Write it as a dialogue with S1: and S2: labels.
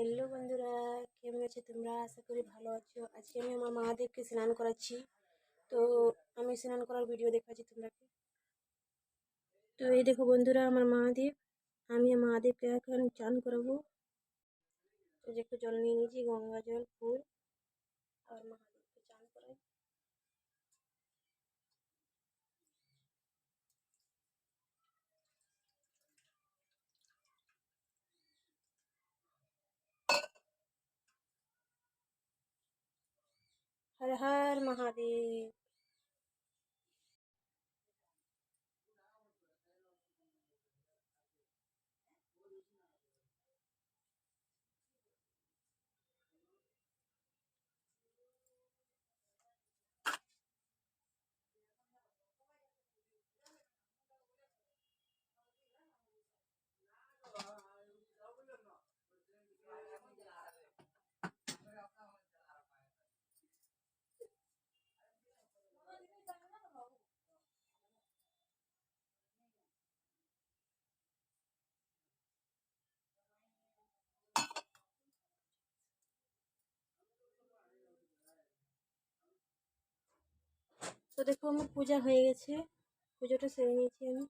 S1: Hello বন্ধুরা, কেমন আছো তোমরা? আশা করি ভালো আছো। আজকে আমি আমার মহাদেবকে স্নান করাচ্ছি। তো আমি স্নান করার ভিডিও দেখাচ্ছি তোমরাকে। তো এই দেখো বন্ধুরা, আমার মহাদেব। আমি মহাদেবকে এখন চান করাবো। তো যে একটু জল নিয়ে নিয়েছি, গঙ্গা জল, ফুল, আর মহাদেবকে চান করাই। হর হর মহাদেব। তো দেখো, আমার পূজা হয়ে গেছে। পুজোটা সেরে নিয়েছি আমি।